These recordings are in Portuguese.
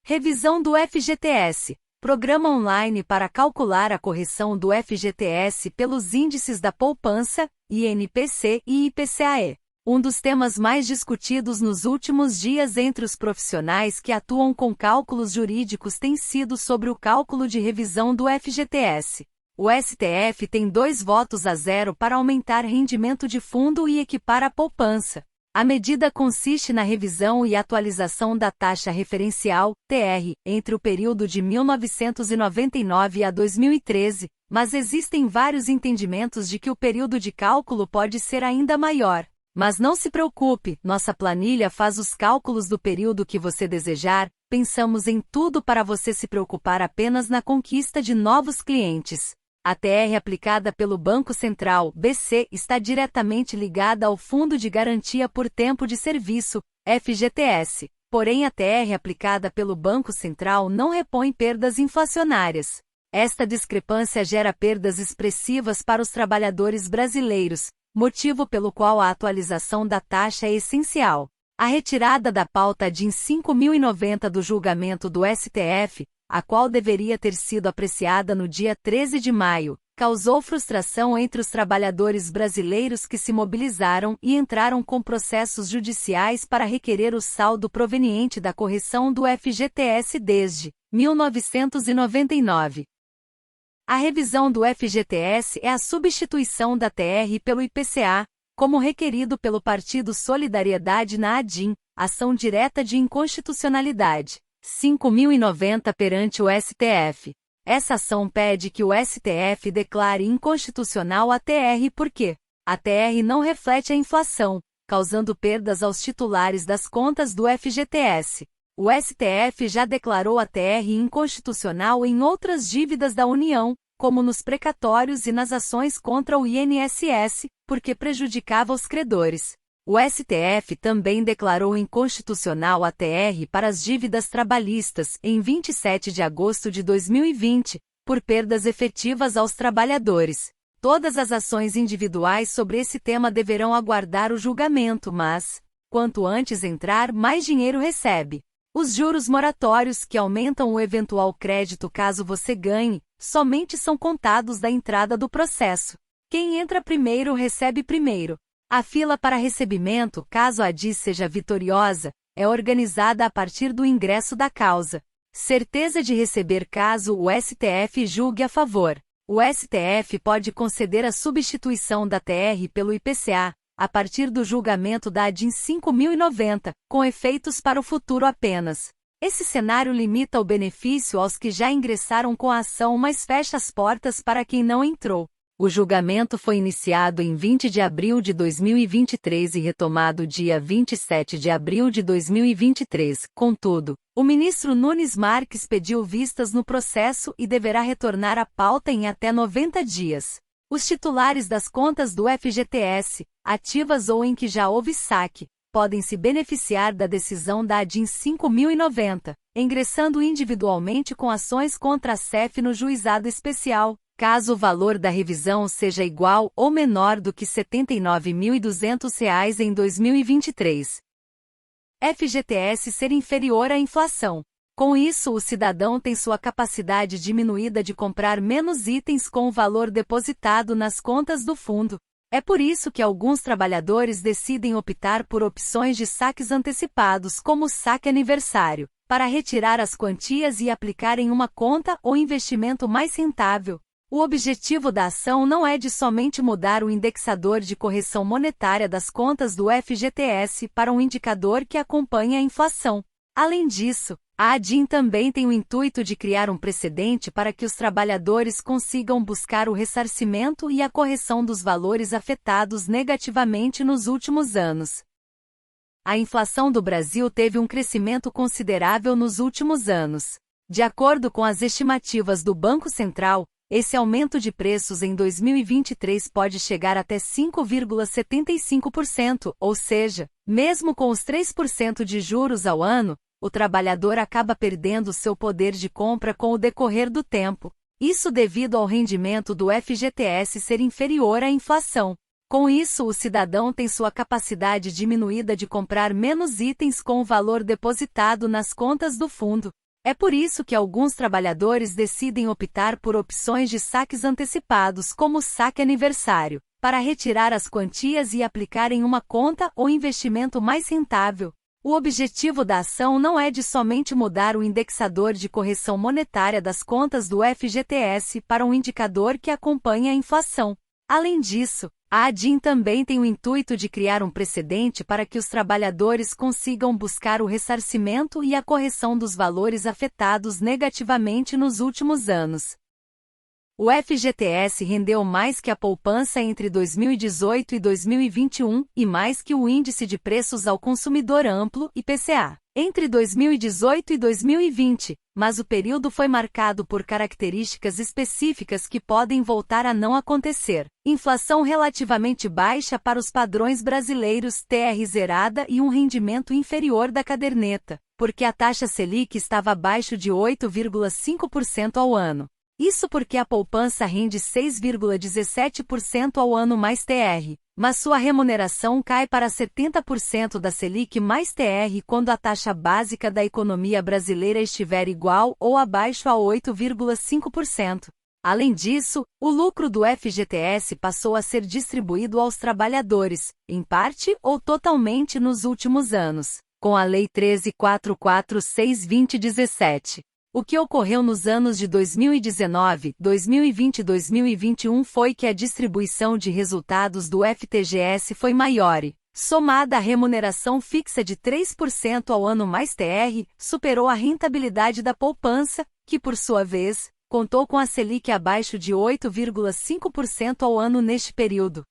Revisão do FGTS. Programa online para calcular a correção do FGTS pelos índices da poupança, INPC e IPCAE. Um dos temas mais discutidos nos últimos dias entre os profissionais que atuam com cálculos jurídicos tem sido sobre o cálculo de revisão do FGTS. O STF tem 2 votos a 0 para aumentar rendimento de fundo e equipar a poupança. A medida consiste na revisão e atualização da taxa referencial, TR, entre o período de 1999 a 2013, mas existem vários entendimentos de que o período de cálculo pode ser ainda maior. Mas não se preocupe, nossa planilha faz os cálculos do período que você desejar, pensamos em tudo para você se preocupar apenas na conquista de novos clientes. A TR aplicada pelo Banco Central, BC, está diretamente ligada ao Fundo de Garantia por Tempo de Serviço, FGTS. Porém, a TR aplicada pelo Banco Central não repõe perdas inflacionárias. Esta discrepância gera perdas expressivas para os trabalhadores brasileiros, motivo pelo qual a atualização da taxa é essencial. A retirada da pauta DIN 5090 do julgamento do STF, a qual deveria ter sido apreciada no dia 13 de maio, causou frustração entre os trabalhadores brasileiros que se mobilizaram e entraram com processos judiciais para requerer o saldo proveniente da correção do FGTS desde 1999. A revisão do FGTS é a substituição da TR pelo IPCA, como requerido pelo Partido Solidariedade na ADIM, Ação Direta de Inconstitucionalidade 5090 perante o STF. Essa ação pede que o STF declare inconstitucional a TR porque a TR não reflete a inflação, causando perdas aos titulares das contas do FGTS. O STF já declarou a TR inconstitucional em outras dívidas da União, como nos precatórios e nas ações contra o INSS, porque prejudicava os credores. O STF também declarou inconstitucional a TR para as dívidas trabalhistas em 27 de agosto de 2020, por perdas efetivas aos trabalhadores. Todas as ações individuais sobre esse tema deverão aguardar o julgamento, mas, quanto antes entrar, mais dinheiro recebe. Os juros moratórios que aumentam o eventual crédito caso você ganhe, somente são contados da entrada do processo. Quem entra primeiro recebe primeiro. A fila para recebimento, caso a DI seja vitoriosa, é organizada a partir do ingresso da causa. Certeza de receber caso o STF julgue a favor. O STF pode conceder a substituição da TR pelo IPCA, a partir do julgamento da DIN 5090, com efeitos para o futuro apenas. Esse cenário limita o benefício aos que já ingressaram com a ação, mas fecha as portas para quem não entrou. O julgamento foi iniciado em 20 de abril de 2023 e retomado dia 27 de abril de 2023. Contudo, o ministro Nunes Marques pediu vistas no processo e deverá retornar à pauta em até 90 dias. Os titulares das contas do FGTS, ativas ou em que já houve saque, podem se beneficiar da decisão da DIN 5090, ingressando individualmente com ações contra a SEF no juizado especial, caso o valor da revisão seja igual ou menor do que R$ 79.200 em 2023. FGTS ser inferior à inflação. Com isso, o cidadão tem sua capacidade diminuída de comprar menos itens com o valor depositado nas contas do fundo. É por isso que alguns trabalhadores decidem optar por opções de saques antecipados, como o saque aniversário, para retirar as quantias e aplicar em uma conta ou investimento mais rentável. O objetivo da ação não é de somente mudar o indexador de correção monetária das contas do FGTS para um indicador que acompanhe a inflação. Além disso, a ADIM também tem o intuito de criar um precedente para que os trabalhadores consigam buscar o ressarcimento e a correção dos valores afetados negativamente nos últimos anos. A inflação do Brasil teve um crescimento considerável nos últimos anos. De acordo com as estimativas do Banco Central, esse aumento de preços em 2023 pode chegar até 5,75%, ou seja, mesmo com os 3% de juros ao ano, o trabalhador acaba perdendo seu poder de compra com o decorrer do tempo. Isso devido ao rendimento do FGTS ser inferior à inflação. Com isso, o cidadão tem sua capacidade diminuída de comprar menos itens com o valor depositado nas contas do fundo. É por isso que alguns trabalhadores decidem optar por opções de saques antecipados, como o saque aniversário, para retirar as quantias e aplicar em uma conta ou investimento mais rentável. O objetivo da ação não é de somente mudar o indexador de correção monetária das contas do FGTS para um indicador que acompanha a inflação. Além disso, a ADIM também tem o intuito de criar um precedente para que os trabalhadores consigam buscar o ressarcimento e a correção dos valores afetados negativamente nos últimos anos. O FGTS rendeu mais que a poupança entre 2018 e 2021 e mais que o Índice de Preços ao Consumidor Amplo, IPCA, entre 2018 e 2020, mas o período foi marcado por características específicas que podem voltar a não acontecer. Inflação relativamente baixa para os padrões brasileiros, TR zerada e um rendimento inferior da caderneta, porque a taxa Selic estava abaixo de 8,5% ao ano. Isso porque a poupança rende 6,17% ao ano mais TR, mas sua remuneração cai para 70% da Selic mais TR quando a taxa básica da economia brasileira estiver igual ou abaixo a 8,5%. Além disso, o lucro do FGTS passou a ser distribuído aos trabalhadores, em parte ou totalmente nos últimos anos, com a Lei 13.446/2017. O que ocorreu nos anos de 2019, 2020 e 2021 foi que a distribuição de resultados do FGTS foi maior e, somada à remuneração fixa de 3% ao ano mais TR, superou a rentabilidade da poupança, que por sua vez, contou com a Selic abaixo de 8,5% ao ano neste período.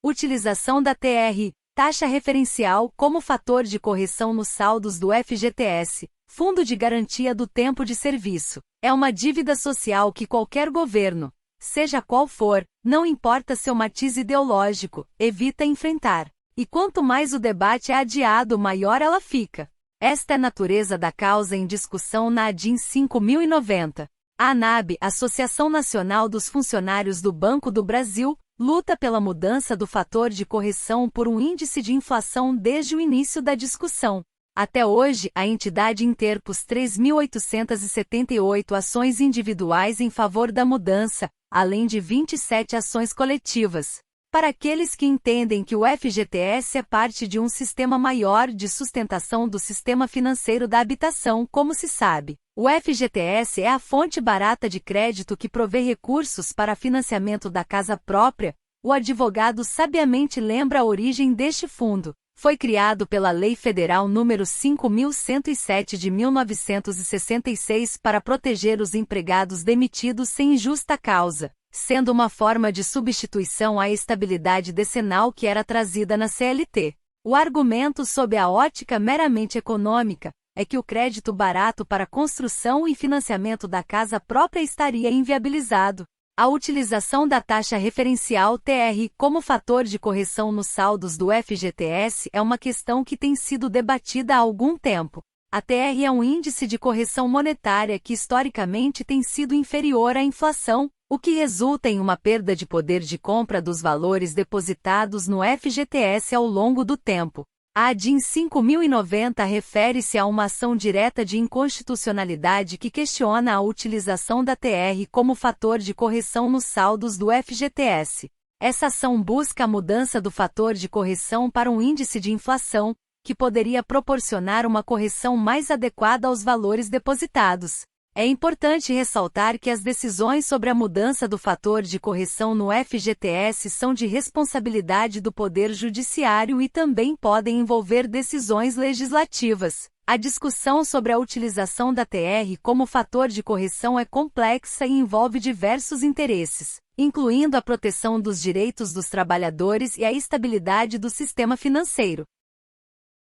Utilização da TR, taxa referencial, como fator de correção nos saldos do FGTS. Fundo de Garantia do Tempo de Serviço. É uma dívida social que qualquer governo, seja qual for, não importa seu matiz ideológico, evita enfrentar. E quanto mais o debate é adiado, maior ela fica. Esta é a natureza da causa em discussão na ADIM 5090. A ANAB, Associação Nacional dos Funcionários do Banco do Brasil, luta pela mudança do fator de correção por um índice de inflação desde o início da discussão. Até hoje, a entidade interpôs 3.878 ações individuais em favor da mudança, além de 27 ações coletivas. Para aqueles que entendem que o FGTS é parte de um sistema maior de sustentação do sistema financeiro da habitação, como se sabe, o FGTS é a fonte barata de crédito que provê recursos para financiamento da casa própria. O advogado sabiamente lembra a origem deste fundo. Foi criado pela Lei Federal nº 5.107 de 1966 para proteger os empregados demitidos sem justa causa, sendo uma forma de substituição à estabilidade decenal que era trazida na CLT. O argumento sob a ótica meramente econômica é que o crédito barato para construção e financiamento da casa própria estaria inviabilizado. A utilização da taxa referencial TR como fator de correção nos saldos do FGTS é uma questão que tem sido debatida há algum tempo. A TR é um índice de correção monetária que historicamente tem sido inferior à inflação, o que resulta em uma perda de poder de compra dos valores depositados no FGTS ao longo do tempo. A ADIM 5090 refere-se a uma ação direta de inconstitucionalidade que questiona a utilização da TR como fator de correção nos saldos do FGTS. Essa ação busca a mudança do fator de correção para um índice de inflação, que poderia proporcionar uma correção mais adequada aos valores depositados. É importante ressaltar que as decisões sobre a mudança do fator de correção no FGTS são de responsabilidade do Poder Judiciário e também podem envolver decisões legislativas. A discussão sobre a utilização da TR como fator de correção é complexa e envolve diversos interesses, incluindo a proteção dos direitos dos trabalhadores e a estabilidade do sistema financeiro.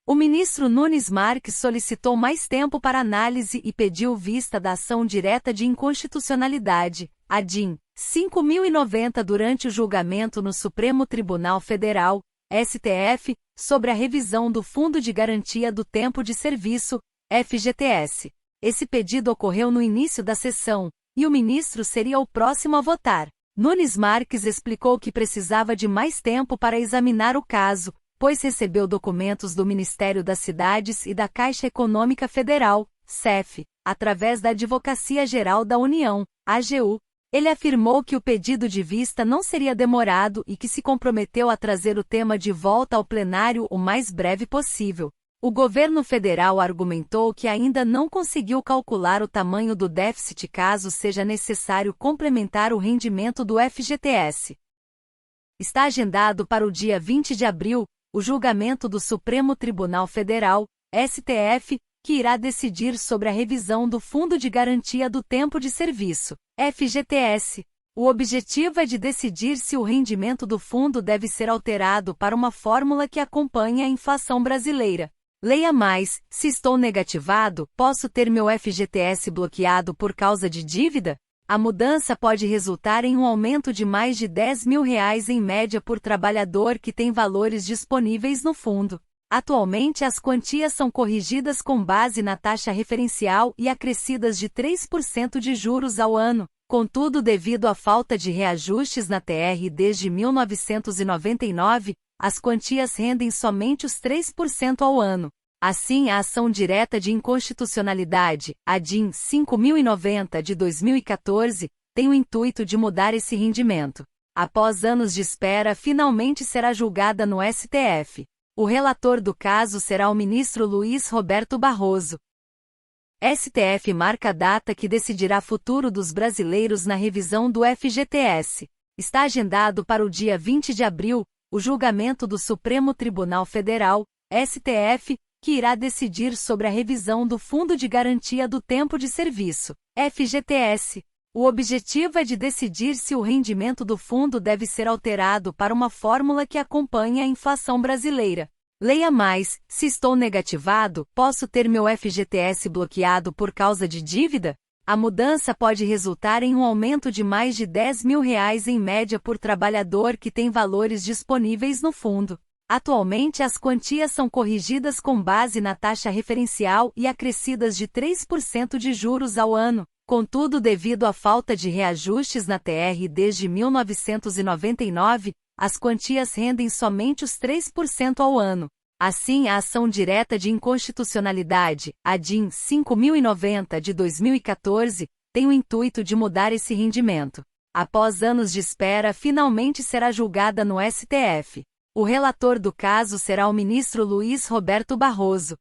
O ministro Nunes Marques solicitou mais tempo para análise e pediu vista da ação direta de inconstitucionalidade, ADIM 5090, durante o julgamento no Supremo Tribunal Federal, STF, sobre a revisão do Fundo de Garantia do Tempo de Serviço, FGTS. Esse pedido ocorreu no início da sessão, e o ministro seria o próximo a votar. Nunes Marques explicou que precisava de mais tempo para examinar o caso, pois recebeu documentos do Ministério das Cidades e da Caixa Econômica Federal, CEF, através da Advocacia Geral da União, AGU. Ele afirmou que o pedido de vista não seria demorado e que se comprometeu a trazer o tema de volta ao plenário o mais breve possível. O governo federal argumentou que ainda não conseguiu calcular o tamanho do déficit caso seja necessário complementar o rendimento do FGTS. Está agendado para o dia 20 de abril, o julgamento do Supremo Tribunal Federal, STF, que irá decidir sobre a revisão do Fundo de Garantia do Tempo de Serviço, FGTS. O objetivo é de decidir se o rendimento do fundo deve ser alterado para uma fórmula que acompanhe a inflação brasileira. Leia mais: se estou negativado, posso ter meu FGTS bloqueado por causa de dívida? A mudança pode resultar em um aumento de mais de R$10 mil em média por trabalhador que tem valores disponíveis no fundo. Atualmente as quantias são corrigidas com base na taxa referencial e acrescidas de 3% de juros ao ano. Contudo, devido à falta de reajustes na TR desde 1999, as quantias rendem somente os 3% ao ano. Assim, a ação direta de inconstitucionalidade, a DIN 5090 de 2014, tem o intuito de mudar esse rendimento. Após anos de espera, finalmente será julgada no STF. O relator do caso será o ministro Luiz Roberto Barroso. STF marca a data que decidirá o futuro dos brasileiros na revisão do FGTS. Está agendado para o dia 20 de abril, o julgamento do Supremo Tribunal Federal, STF, que irá decidir sobre a revisão do Fundo de Garantia do Tempo de Serviço, FGTS. O objetivo é de decidir se o rendimento do fundo deve ser alterado para uma fórmula que acompanhe a inflação brasileira. Leia mais: se estou negativado, posso ter meu FGTS bloqueado por causa de dívida? A mudança pode resultar em um aumento de mais de R$10 mil em média por trabalhador que tem valores disponíveis no fundo. Atualmente as quantias são corrigidas com base na taxa referencial e acrescidas de 3% de juros ao ano. Contudo, devido à falta de reajustes na TR desde 1999, as quantias rendem somente os 3% ao ano. Assim, a ação direta de inconstitucionalidade, a DIN 5090 de 2014, tem o intuito de mudar esse rendimento. Após anos de espera, finalmente será julgada no STF. O relator do caso será o ministro Luiz Roberto Barroso.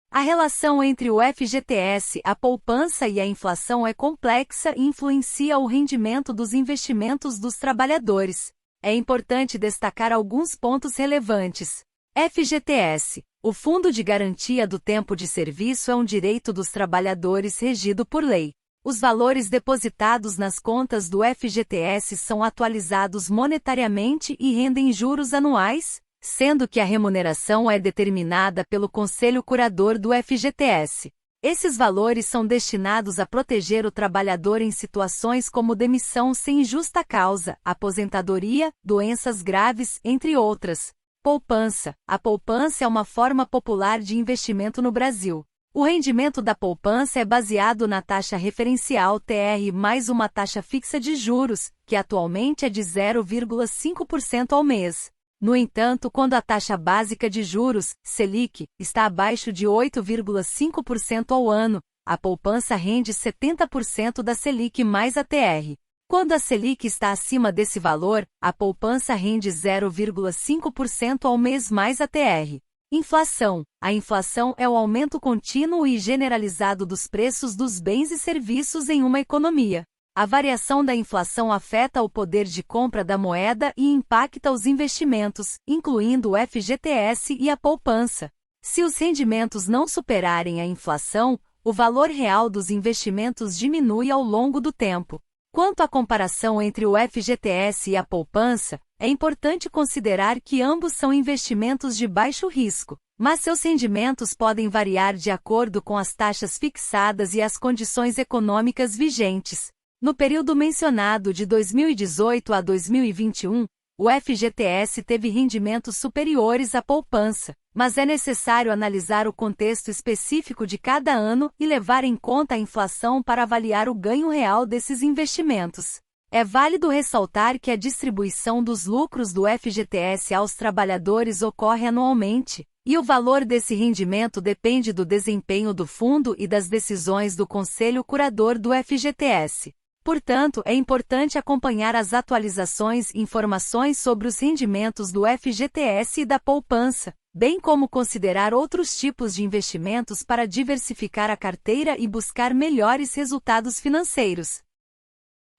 A relação entre o FGTS, a poupança e a inflação é complexa e influencia o rendimento dos investimentos dos trabalhadores. É importante destacar alguns pontos relevantes. FGTS. O Fundo de Garantia do Tempo de Serviço é um direito dos trabalhadores regido por lei. Os valores depositados nas contas do FGTS são atualizados monetariamente e rendem juros anuais, sendo que a remuneração é determinada pelo Conselho Curador do FGTS. Esses valores são destinados a proteger o trabalhador em situações como demissão sem justa causa, aposentadoria, doenças graves, entre outras. Poupança. A poupança é uma forma popular de investimento no Brasil. O rendimento da poupança é baseado na taxa referencial TR mais uma taxa fixa de juros, que atualmente é de 0,5% ao mês. No entanto, quando a taxa básica de juros, Selic, está abaixo de 8,5% ao ano, a poupança rende 70% da Selic mais a TR. Quando a Selic está acima desse valor, a poupança rende 0,5% ao mês mais a TR. Inflação. A inflação é o aumento contínuo e generalizado dos preços dos bens e serviços em uma economia. A variação da inflação afeta o poder de compra da moeda e impacta os investimentos, incluindo o FGTS e a poupança. Se os rendimentos não superarem a inflação, o valor real dos investimentos diminui ao longo do tempo. Quanto à comparação entre o FGTS e a poupança, é importante considerar que ambos são investimentos de baixo risco, mas seus rendimentos podem variar de acordo com as taxas fixadas e as condições econômicas vigentes. No período mencionado de 2018 a 2021, o FGTS teve rendimentos superiores à poupança, mas é necessário analisar o contexto específico de cada ano e levar em conta a inflação para avaliar o ganho real desses investimentos. É válido ressaltar que a distribuição dos lucros do FGTS aos trabalhadores ocorre anualmente, e o valor desse rendimento depende do desempenho do fundo e das decisões do Conselho Curador do FGTS. Portanto, é importante acompanhar as atualizações e informações sobre os rendimentos do FGTS e da poupança, bem como considerar outros tipos de investimentos para diversificar a carteira e buscar melhores resultados financeiros.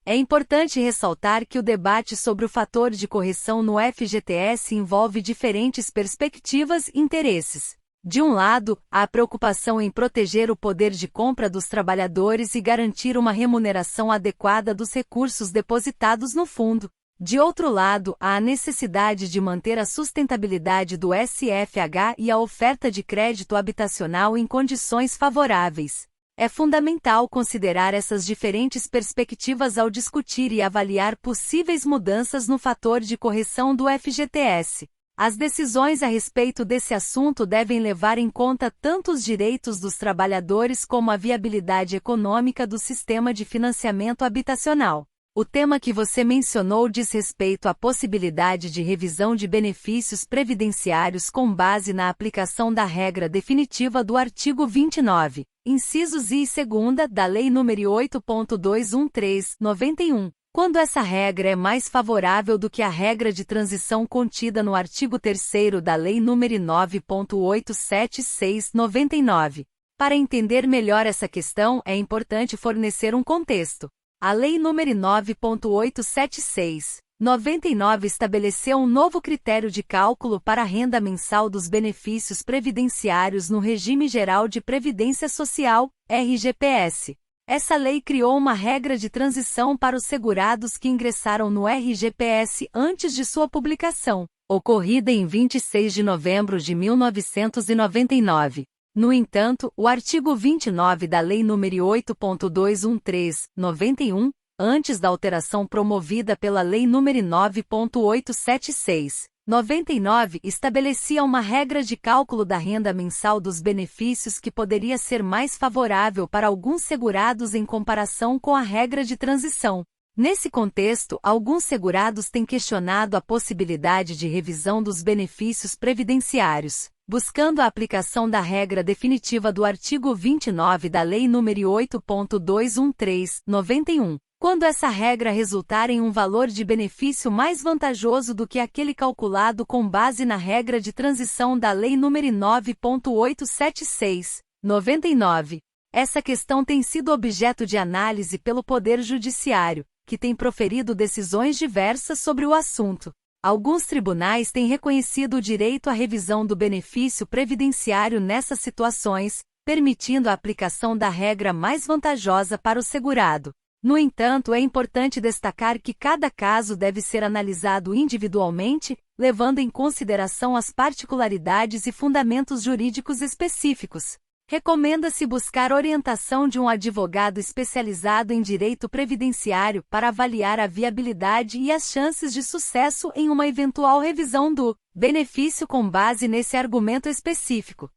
É importante ressaltar que o debate sobre o fator de correção no FGTS envolve diferentes perspectivas e interesses. De um lado, há a preocupação em proteger o poder de compra dos trabalhadores e garantir uma remuneração adequada dos recursos depositados no fundo. De outro lado, há a necessidade de manter a sustentabilidade do SFH e a oferta de crédito habitacional em condições favoráveis. É fundamental considerar essas diferentes perspectivas ao discutir e avaliar possíveis mudanças no fator de correção do FGTS. As decisões a respeito desse assunto devem levar em conta tanto os direitos dos trabalhadores como a viabilidade econômica do sistema de financiamento habitacional. O tema que você mencionou diz respeito à possibilidade de revisão de benefícios previdenciários com base na aplicação da regra definitiva do artigo 29, incisos I e 2 da Lei nº 8.213/91, quando essa regra é mais favorável do que a regra de transição contida no artigo 3º da Lei nº 9.876/99. Para entender melhor essa questão, é importante fornecer um contexto. A Lei nº 9.876/99 estabeleceu um novo critério de cálculo para a renda mensal dos benefícios previdenciários no Regime Geral de Previdência Social, RGPS. Essa lei criou uma regra de transição para os segurados que ingressaram no RGPS antes de sua publicação, ocorrida em 26 de novembro de 1999. No entanto, o artigo 29 da Lei nº 8.213/91, antes da alteração promovida pela Lei nº 9.876/99, estabelecia uma regra de cálculo da renda mensal dos benefícios que poderia ser mais favorável para alguns segurados em comparação com a regra de transição. Nesse contexto, alguns segurados têm questionado a possibilidade de revisão dos benefícios previdenciários, buscando a aplicação da regra definitiva do artigo 29 da Lei nº 8.213/91, quando essa regra resultar em um valor de benefício mais vantajoso do que aquele calculado com base na regra de transição da Lei nº 9.876/99. Essa questão tem sido objeto de análise pelo Poder Judiciário, que tem proferido decisões diversas sobre o assunto. Alguns tribunais têm reconhecido o direito à revisão do benefício previdenciário nessas situações, permitindo a aplicação da regra mais vantajosa para o segurado. No entanto, é importante destacar que cada caso deve ser analisado individualmente, levando em consideração as particularidades e fundamentos jurídicos específicos. Recomenda-se buscar orientação de um advogado especializado em direito previdenciário para avaliar a viabilidade e as chances de sucesso em uma eventual revisão do benefício com base nesse argumento específico.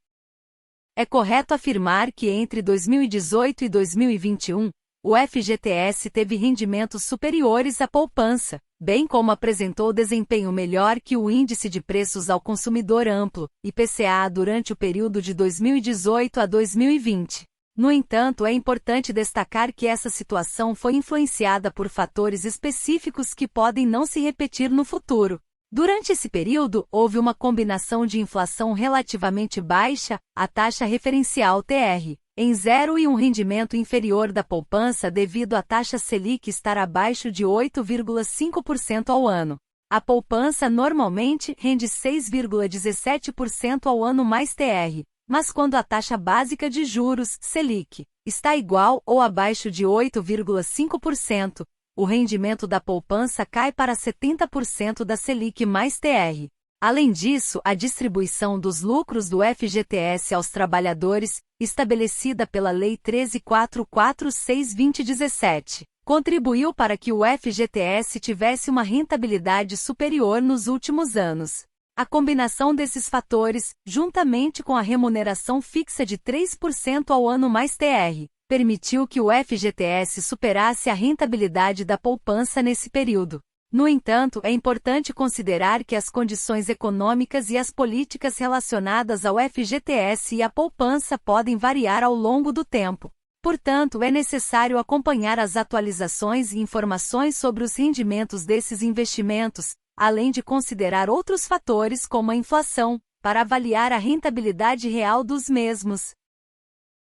É correto afirmar que entre 2018 e 2021, o FGTS teve rendimentos superiores à poupança, bem como apresentou desempenho melhor que o Índice de Preços ao Consumidor Amplo, IPCA, durante o período de 2018 a 2020. No entanto, é importante destacar que essa situação foi influenciada por fatores específicos que podem não se repetir no futuro. Durante esse período, houve uma combinação de inflação relativamente baixa, a taxa referencial TR, em zero e um rendimento inferior da poupança devido à taxa Selic estar abaixo de 8,5% ao ano. A poupança normalmente rende 6,17% ao ano mais TR, mas quando a taxa básica de juros, Selic, está igual ou abaixo de 8,5%, o rendimento da poupança cai para 70% da Selic mais TR. Além disso, a distribuição dos lucros do FGTS aos trabalhadores, estabelecida pela Lei 13.446/2017, contribuiu para que o FGTS tivesse uma rentabilidade superior nos últimos anos. A combinação desses fatores, juntamente com a remuneração fixa de 3% ao ano mais TR, permitiu que o FGTS superasse a rentabilidade da poupança nesse período. No entanto, é importante considerar que as condições econômicas e as políticas relacionadas ao FGTS e à poupança podem variar ao longo do tempo. Portanto, é necessário acompanhar as atualizações e informações sobre os rendimentos desses investimentos, além de considerar outros fatores como a inflação, para avaliar a rentabilidade real dos mesmos.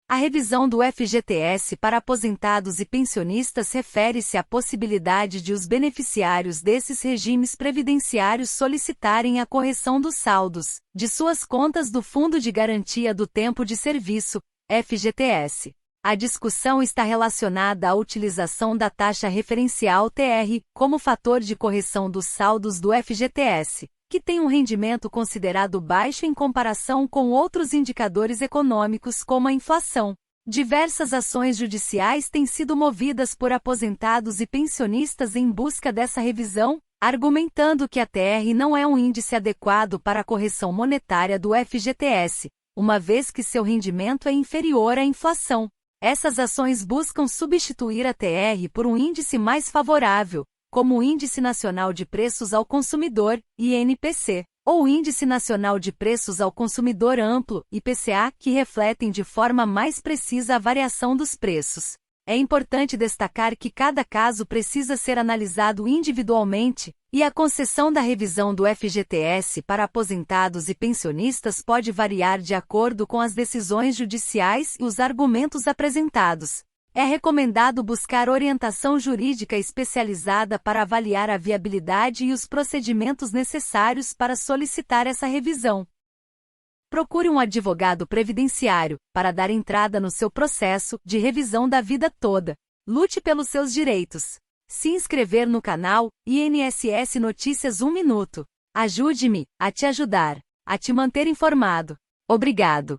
A revisão do FGTS para aposentados e pensionistas refere-se à possibilidade de os beneficiários desses regimes previdenciários solicitarem a correção dos saldos de suas contas do Fundo de Garantia do Tempo de Serviço, FGTS. A discussão está relacionada à utilização da taxa referencial TR como fator de correção dos saldos do FGTS, que tem um rendimento considerado baixo em comparação com outros indicadores econômicos como a inflação. Diversas ações judiciais têm sido movidas por aposentados e pensionistas em busca dessa revisão, argumentando que a TR não é um índice adequado para a correção monetária do FGTS, uma vez que seu rendimento é inferior à inflação. Essas ações buscam substituir a TR por um índice mais favorável, como o Índice Nacional de Preços ao Consumidor, INPC, ou o Índice Nacional de Preços ao Consumidor Amplo, IPCA, que refletem de forma mais precisa a variação dos preços. É importante destacar que cada caso precisa ser analisado individualmente, e a concessão da revisão do FGTS para aposentados e pensionistas pode variar de acordo com as decisões judiciais e os argumentos apresentados. É recomendado buscar orientação jurídica especializada para avaliar a viabilidade e os procedimentos necessários para solicitar essa revisão. Procure um advogado previdenciário para dar entrada no seu processo de revisão da vida toda. Lute pelos seus direitos. Se inscrever no canal INSS Notícias 1 Minuto. Ajude-me a te ajudar, a te manter informado. Obrigado.